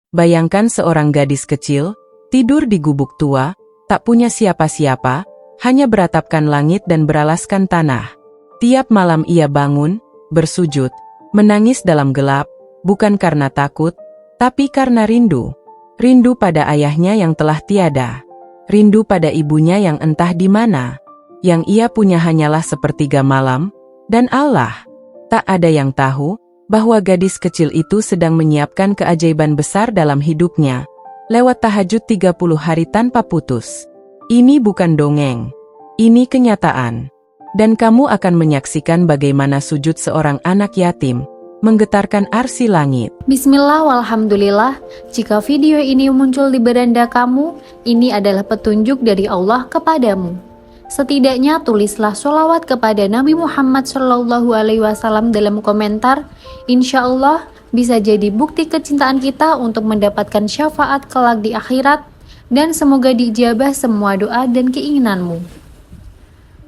Bayangkan seorang gadis kecil, tidur di gubuk tua, tak punya siapa-siapa, hanya beratapkan langit dan beralaskan tanah. Tiap malam ia bangun, bersujud, menangis dalam gelap, bukan karena takut, tapi karena rindu. Rindu pada ayahnya yang telah tiada. Rindu pada ibunya yang entah di mana. Yang ia punya hanyalah sepertiga malam, dan Allah. Tak ada yang tahu bahwa gadis kecil itu sedang menyiapkan keajaiban besar dalam hidupnya, lewat tahajud 30 hari tanpa putus. Ini bukan dongeng. Ini kenyataan. Dan kamu akan menyaksikan bagaimana sujud seorang anak yatim menggetarkan arsi langit. Bismillah walhamdulillah, jika video ini muncul di beranda kamu, ini adalah petunjuk dari Allah kepadamu. Setidaknya tulislah sholawat kepada Nabi Muhammad SAW dalam komentar. Insya Allah bisa jadi bukti kecintaan kita untuk mendapatkan syafaat kelak di akhirat, dan semoga diijabah semua doa dan keinginanmu.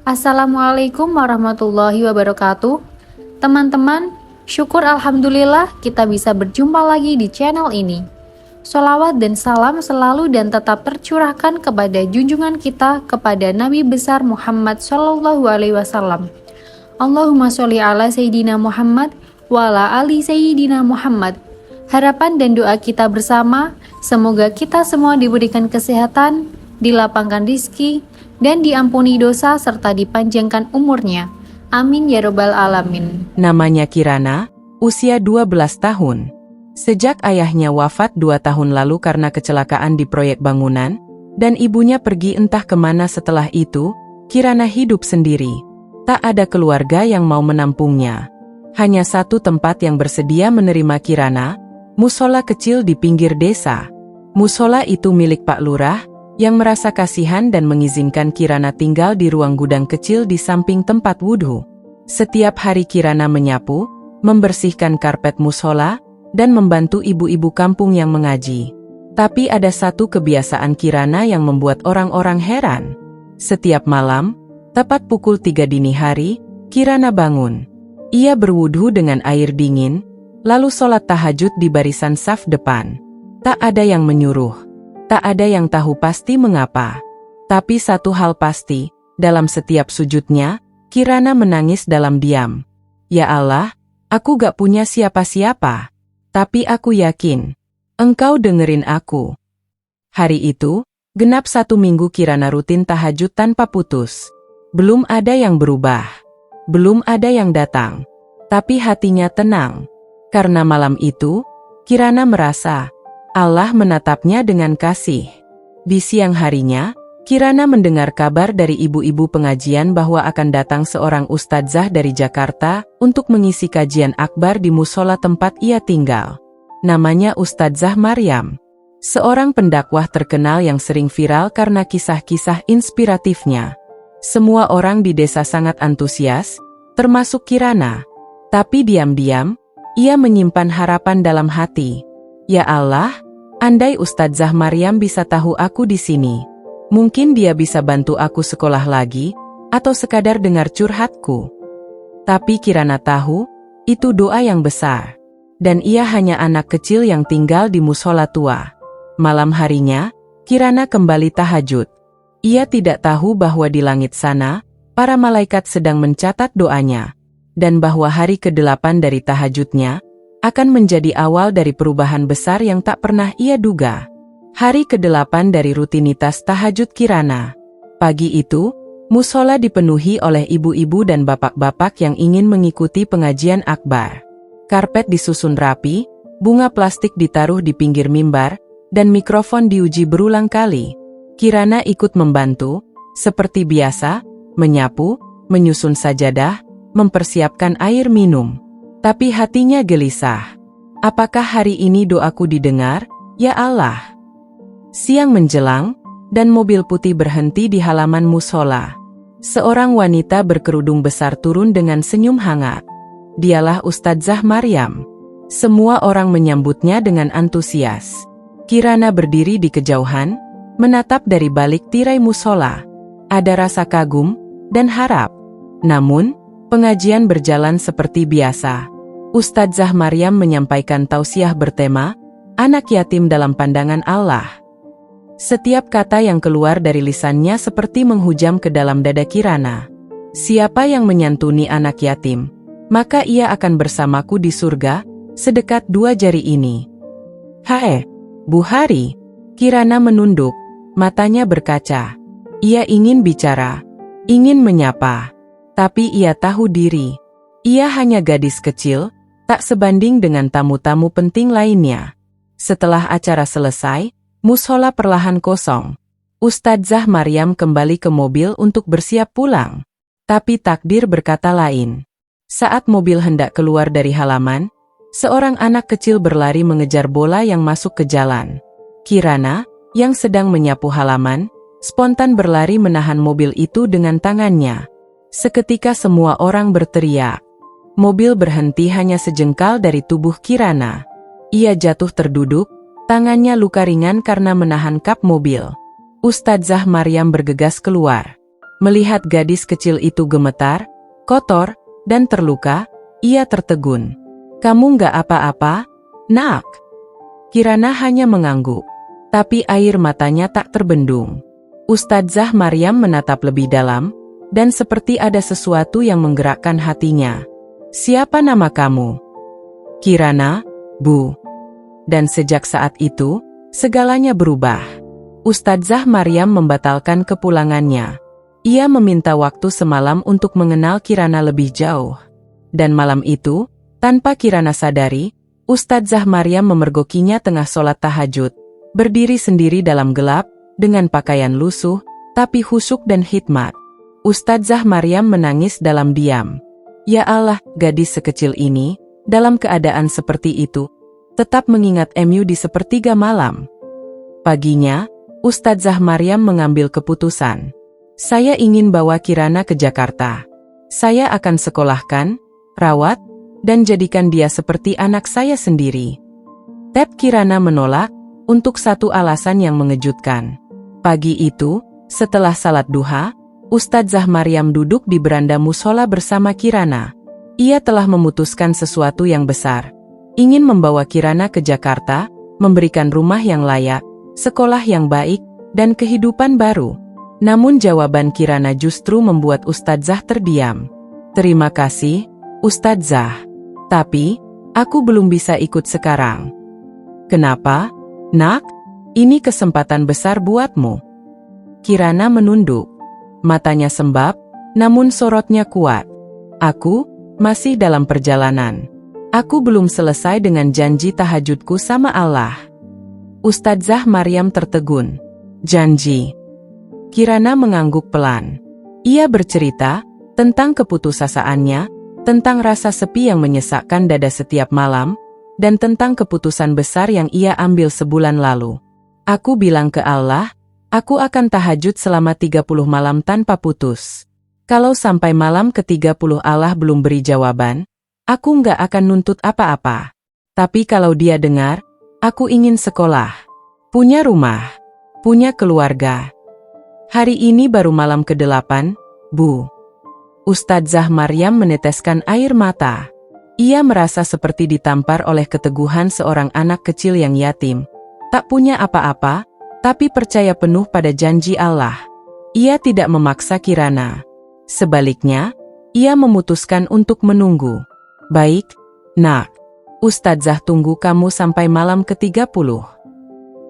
Assalamualaikum warahmatullahi wabarakatuh. Teman-teman, syukur alhamdulillah kita bisa berjumpa lagi di channel ini. Sholawat dan salam selalu dan tetap tercurahkan kepada junjungan kita, kepada Nabi besar Muhammad SAW. Allahumma sholli ala Sayyidina Muhammad wa ala ali Sayyidina Muhammad. Harapan dan doa kita bersama, semoga kita semua diberikan kesehatan, dilapangkan rizki, dan diampuni dosa serta dipanjangkan umurnya. Amin ya robbal alamin. Namanya Kirana, usia 12 tahun. Sejak ayahnya wafat 2 tahun lalu karena kecelakaan di proyek bangunan, dan ibunya pergi entah kemana setelah itu, Kirana hidup sendiri. Tak ada keluarga yang mau menampungnya. Hanya satu tempat yang bersedia menerima Kirana, musola kecil di pinggir desa. Musola itu milik Pak Lurah, yang merasa kasihan dan mengizinkan Kirana tinggal di ruang gudang kecil di samping tempat wudhu. Setiap hari Kirana menyapu, membersihkan karpet musola, dan membantu ibu-ibu kampung yang mengaji. Tapi ada satu kebiasaan Kirana yang membuat orang-orang heran. Setiap malam, tepat pukul 3 dini hari, Kirana bangun. Ia berwudhu dengan air dingin, lalu sholat tahajud di barisan saf depan. Tak ada yang menyuruh. Tak ada yang tahu pasti mengapa. Tapi satu hal pasti, dalam setiap sujudnya, Kirana menangis dalam diam. Ya Allah, aku gak punya siapa-siapa. Tapi aku yakin, Engkau dengerin aku. Hari itu, genap 1 minggu Kirana rutin tahajud tanpa putus. Belum ada yang berubah. Belum ada yang datang. Tapi hatinya tenang. Karena malam itu, Kirana merasa Allah menatapnya dengan kasih. Di siang harinya, Kirana mendengar kabar dari ibu-ibu pengajian bahwa akan datang seorang ustadzah dari Jakarta untuk mengisi kajian akbar di musola tempat ia tinggal. Namanya Ustadzah Maryam. Seorang pendakwah terkenal yang sering viral karena kisah-kisah inspiratifnya. Semua orang di desa sangat antusias, termasuk Kirana. Tapi diam-diam, ia menyimpan harapan dalam hati. Ya Allah, andai Ustadzah Maryam bisa tahu aku di sini. Mungkin dia bisa bantu aku sekolah lagi, atau sekadar dengar curhatku. Tapi Kirana tahu, itu doa yang besar. Dan ia hanya anak kecil yang tinggal di musola tua. Malam harinya, Kirana kembali tahajud. Ia tidak tahu bahwa di langit sana, para malaikat sedang mencatat doanya. Dan bahwa hari ke-8 dari tahajudnya, akan menjadi awal dari perubahan besar yang tak pernah ia duga. Hari ke-8 dari rutinitas tahajud Kirana. Pagi itu, musola dipenuhi oleh ibu-ibu dan bapak-bapak yang ingin mengikuti pengajian akbar. Karpet disusun rapi, bunga plastik ditaruh di pinggir mimbar, dan mikrofon diuji berulang kali. Kirana ikut membantu, seperti biasa, menyapu, menyusun sajadah, mempersiapkan air minum. Tapi hatinya gelisah. Apakah hari ini doaku didengar, ya Allah? Siang menjelang, dan mobil putih berhenti di halaman musola. Seorang wanita berkerudung besar turun dengan senyum hangat. Dialah Ustadzah Maryam. Semua orang menyambutnya dengan antusias. Kirana berdiri di kejauhan, menatap dari balik tirai musola. Ada rasa kagum dan harap. Namun, pengajian berjalan seperti biasa. Ustadzah Maryam menyampaikan tausiah bertema, anak yatim dalam pandangan Allah. Setiap kata yang keluar dari lisannya seperti menghujam ke dalam dada Kirana. Siapa yang menyantuni anak yatim, maka ia akan bersamaku di surga, sedekat 2 jari ini. Hae, Bu Hari. Kirana menunduk, matanya berkaca. Ia ingin bicara, ingin menyapa. Tapi ia tahu diri. Ia hanya gadis kecil, tak sebanding dengan tamu-tamu penting lainnya. Setelah acara selesai, mushola perlahan kosong. Ustadzah Maryam kembali ke mobil untuk bersiap pulang. Tapi takdir berkata lain. Saat mobil hendak keluar dari halaman, seorang anak kecil berlari mengejar bola yang masuk ke jalan. Kirana, yang sedang menyapu halaman, spontan berlari menahan mobil itu dengan tangannya. Seketika semua orang berteriak. Mobil berhenti hanya sejengkal dari tubuh Kirana. Ia jatuh terduduk, tangannya luka ringan karena menahan kap mobil. Ustadzah Maryam bergegas keluar. Melihat gadis kecil itu gemetar, kotor, dan terluka, ia tertegun. "Kamu nggak apa-apa, Nak?" Kirana hanya mengangguk. Tapi air matanya tak terbendung. Ustadzah Maryam menatap lebih dalam, dan seperti ada sesuatu yang menggerakkan hatinya. "Siapa nama kamu?" "Kirana, Bu." Dan sejak saat itu, segalanya berubah. Ustadzah Maryam membatalkan kepulangannya. Ia meminta waktu semalam untuk mengenal Kirana lebih jauh. Dan malam itu, tanpa Kirana sadari, Ustadzah Maryam memergokinya tengah sholat tahajud, berdiri sendiri dalam gelap, dengan pakaian lusuh, tapi khusyuk dan hikmat. Ustadzah Maryam menangis dalam diam. Ya Allah, gadis sekecil ini, dalam keadaan seperti itu, tetap mengingat MU di sepertiga malam. Paginya, Ustadzah Maryam mengambil keputusan. Saya ingin bawa Kirana ke Jakarta. Saya akan sekolahkan, rawat, dan jadikan dia seperti anak saya sendiri. Tep Kirana menolak, untuk satu alasan yang mengejutkan. Pagi itu, setelah salat duha, Ustadzah Maryam duduk di beranda mushola bersama Kirana. Ia telah memutuskan sesuatu yang besar. Ingin membawa Kirana ke Jakarta, memberikan rumah yang layak, sekolah yang baik, dan kehidupan baru. Namun jawaban Kirana justru membuat Ustadzah terdiam. "Terima kasih, Ustadzah. Tapi, aku belum bisa ikut sekarang." "Kenapa, Nak? Ini kesempatan besar buatmu." Kirana menunduk. Matanya sembab, namun sorotnya kuat. "Aku masih dalam perjalanan. Aku belum selesai dengan janji tahajudku sama Allah." Ustadzah Maryam tertegun. "Janji?" Kirana mengangguk pelan. Ia bercerita tentang keputusasaannya, tentang rasa sepi yang menyesakkan dada setiap malam, dan tentang keputusan besar yang ia ambil sebulan lalu. "Aku bilang ke Allah, aku akan tahajud selama 30 malam tanpa putus. Kalau sampai malam ke-30 Allah belum beri jawaban, aku nggak akan nuntut apa-apa. Tapi kalau dia dengar, aku ingin sekolah, punya rumah, punya keluarga." "Hari ini baru malam ke-8, Bu." Ustadzah Maryam meneteskan air mata. Ia merasa seperti ditampar oleh keteguhan seorang anak kecil yang yatim. Tak punya apa-apa, tapi percaya penuh pada janji Allah. Ia tidak memaksa Kirana. Sebaliknya, ia memutuskan untuk menunggu. "Baik, Nak. Ustadzah tunggu kamu sampai malam ke-30.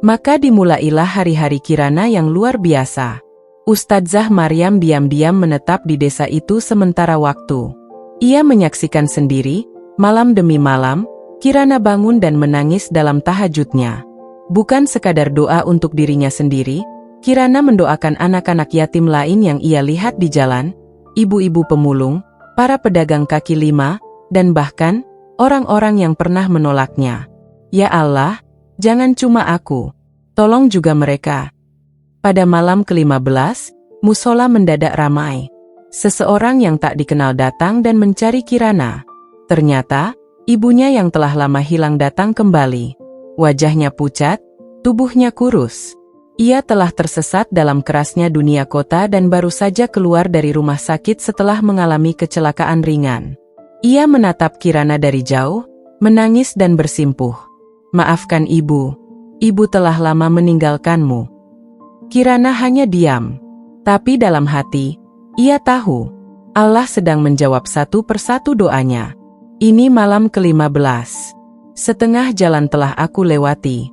Maka dimulailah hari-hari Kirana yang luar biasa. Ustadzah Maryam diam-diam menetap di desa itu sementara waktu. Ia menyaksikan sendiri, malam demi malam, Kirana bangun dan menangis dalam tahajudnya. Bukan sekadar doa untuk dirinya sendiri, Kirana mendoakan anak-anak yatim lain yang ia lihat di jalan, ibu-ibu pemulung, para pedagang kaki lima, dan bahkan orang-orang yang pernah menolaknya. Ya Allah, jangan cuma aku, tolong juga mereka. Pada malam ke-15, mushola mendadak ramai. Seseorang yang tak dikenal datang dan mencari Kirana. Ternyata, ibunya yang telah lama hilang datang kembali. Wajahnya pucat, tubuhnya kurus. Ia telah tersesat dalam kerasnya dunia kota dan baru saja keluar dari rumah sakit setelah mengalami kecelakaan ringan. Ia menatap Kirana dari jauh, menangis dan bersimpuh. Maafkan ibu. Ibu telah lama meninggalkanmu. Kirana hanya diam. Tapi dalam hati, ia tahu Allah sedang menjawab satu persatu doanya. Ini malam ke-15. Setengah jalan telah aku lewati.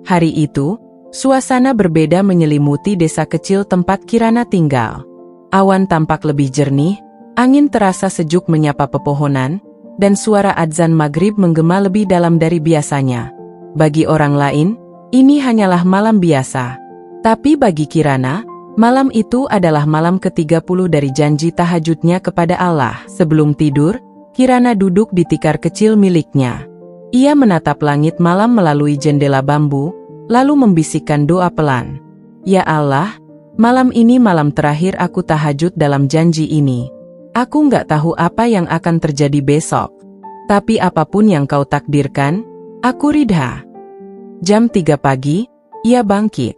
Hari itu, suasana berbeda menyelimuti desa kecil tempat Kirana tinggal. Awan tampak lebih jernih, angin terasa sejuk menyapa pepohonan, dan suara adzan maghrib menggema lebih dalam dari biasanya. Bagi orang lain, ini hanyalah malam biasa. Tapi bagi Kirana, malam itu adalah malam ke-30 dari janji tahajudnya kepada Allah. Sebelum tidur, Kirana duduk di tikar kecil miliknya. Ia menatap langit malam melalui jendela bambu, lalu membisikkan doa pelan. Ya Allah, malam ini malam terakhir aku tahajud dalam janji ini. Aku nggak tahu apa yang akan terjadi besok. Tapi apapun yang kau takdirkan, aku ridha. Jam 3 pagi, ia bangkit.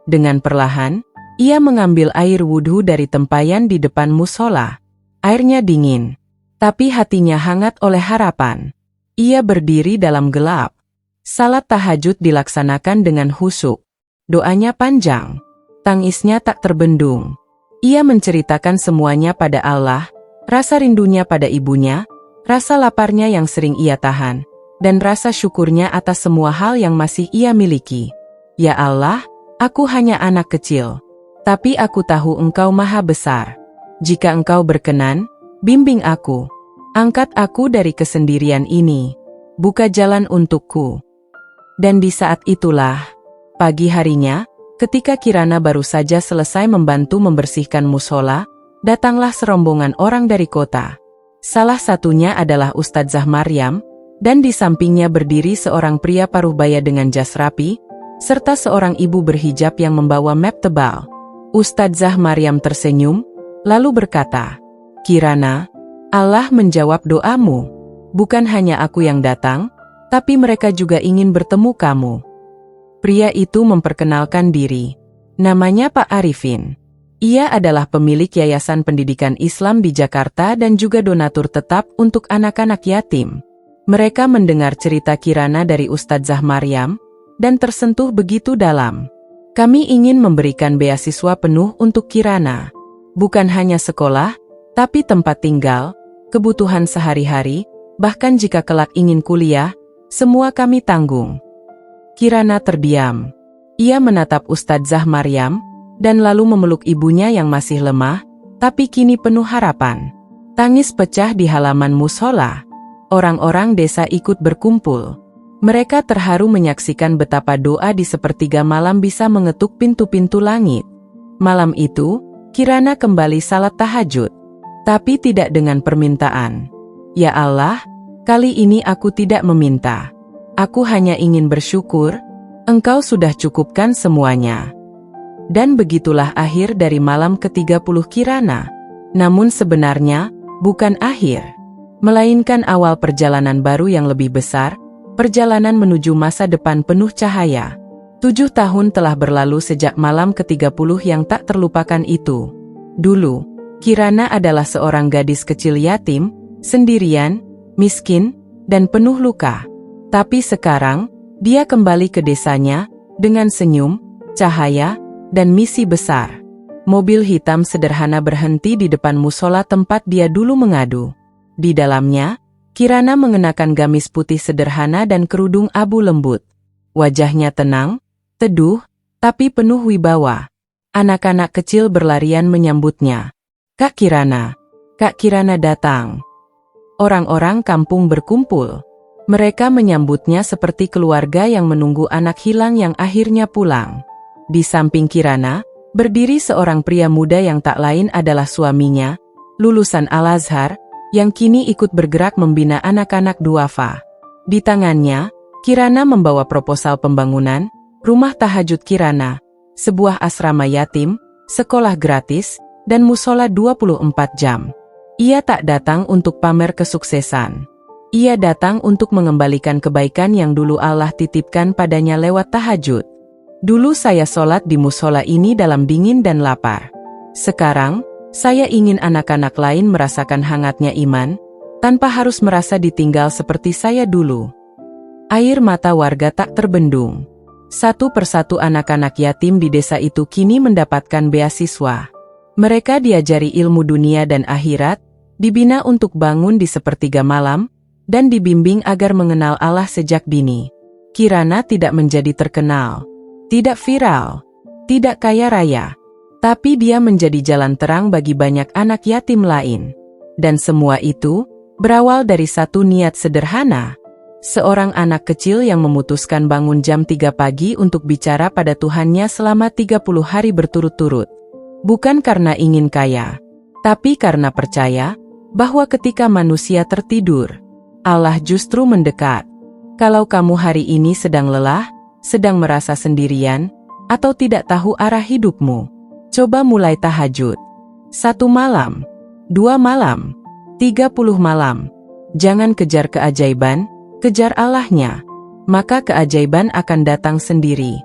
Dengan perlahan, ia mengambil air wudhu dari tempayan di depan musola. Airnya dingin, tapi hatinya hangat oleh harapan. Ia berdiri dalam gelap. Salat tahajud dilaksanakan dengan khusyuk. Doanya panjang. Tangisnya tak terbendung. Ia menceritakan semuanya pada Allah, rasa rindunya pada ibunya, rasa laparnya yang sering ia tahan, dan rasa syukurnya atas semua hal yang masih ia miliki. Ya Allah, aku hanya anak kecil. Tapi aku tahu Engkau Maha Besar. Jika Engkau berkenan, bimbing aku. Angkat aku dari kesendirian ini. Buka jalan untukku. Dan di saat itulah, pagi harinya, ketika Kirana baru saja selesai membantu membersihkan musola, datanglah serombongan orang dari kota. Salah satunya adalah Ustadzah Maryam, dan di sampingnya berdiri seorang pria paruh baya dengan jas rapi, serta seorang ibu berhijab yang membawa map tebal. Ustadzah Maryam tersenyum, lalu berkata, Kirana, Allah menjawab doamu. Bukan hanya aku yang datang, tapi mereka juga ingin bertemu kamu. Pria itu memperkenalkan diri. Namanya Pak Arifin. Ia adalah pemilik Yayasan Pendidikan Islam di Jakarta dan juga donatur tetap untuk anak-anak yatim. Mereka mendengar cerita Kirana dari Ustadzah Maryam, dan tersentuh begitu dalam. Kami ingin memberikan beasiswa penuh untuk Kirana. Bukan hanya sekolah, tapi tempat tinggal, kebutuhan sehari-hari, bahkan jika kelak ingin kuliah, semua kami tanggung. Kirana terdiam. Ia menatap Ustadzah Maryam, dan lalu memeluk ibunya yang masih lemah, tapi kini penuh harapan. Tangis pecah di halaman musola. Orang-orang desa ikut berkumpul. Mereka terharu menyaksikan betapa doa di sepertiga malam bisa mengetuk pintu-pintu langit. Malam itu, Kirana kembali salat tahajud. Tapi tidak dengan permintaan. Ya Allah, kali ini aku tidak meminta. Aku hanya ingin bersyukur, Engkau sudah cukupkan semuanya. Dan begitulah akhir dari malam ke-30 Kirana. Namun sebenarnya, bukan akhir. Melainkan awal perjalanan baru yang lebih besar, perjalanan menuju masa depan penuh cahaya. 7 tahun telah berlalu sejak malam ke-30 yang tak terlupakan itu. Dulu, Kirana adalah seorang gadis kecil yatim, sendirian, miskin, dan penuh luka. Tapi sekarang, dia kembali ke desanya, dengan senyum, cahaya, dan misi besar. Mobil hitam sederhana berhenti di depan musola tempat dia dulu mengadu. Di dalamnya, Kirana mengenakan gamis putih sederhana dan kerudung abu lembut. Wajahnya tenang, teduh, tapi penuh wibawa. Anak-anak kecil berlarian menyambutnya. Kak Kirana datang. Orang-orang kampung berkumpul. Mereka menyambutnya seperti keluarga yang menunggu anak hilang yang akhirnya pulang. Di samping Kirana, berdiri seorang pria muda yang tak lain adalah suaminya, lulusan Al-Azhar, yang kini ikut bergerak membina anak-anak duafa. Di tangannya, Kirana membawa proposal pembangunan, rumah tahajud Kirana, sebuah asrama yatim, sekolah gratis, dan musola 24 jam. Ia tak datang untuk pamer kesuksesan. Ia datang untuk mengembalikan kebaikan yang dulu Allah titipkan padanya lewat tahajud. Dulu saya sholat di musola ini dalam dingin dan lapar. Sekarang, saya ingin anak-anak lain merasakan hangatnya iman, tanpa harus merasa ditinggal seperti saya dulu. Air mata warga tak terbendung. Satu persatu anak-anak yatim di desa itu kini mendapatkan beasiswa. Mereka diajari ilmu dunia dan akhirat, dibina untuk bangun di sepertiga malam, dan dibimbing agar mengenal Allah sejak dini. Kirana tidak menjadi terkenal, tidak viral, tidak kaya raya, tapi dia menjadi jalan terang bagi banyak anak yatim lain. Dan semua itu berawal dari satu niat sederhana. Seorang anak kecil yang memutuskan bangun jam 3 pagi untuk bicara pada Tuhannya selama 30 hari berturut-turut. Bukan karena ingin kaya, tapi karena percaya bahwa ketika manusia tertidur, Allah justru mendekat. Kalau kamu hari ini sedang lelah, sedang merasa sendirian, atau tidak tahu arah hidupmu, coba mulai tahajud. 1 malam, 2 malam, 30 malam. Jangan kejar keajaiban, kejar Allahnya, maka keajaiban akan datang sendiri.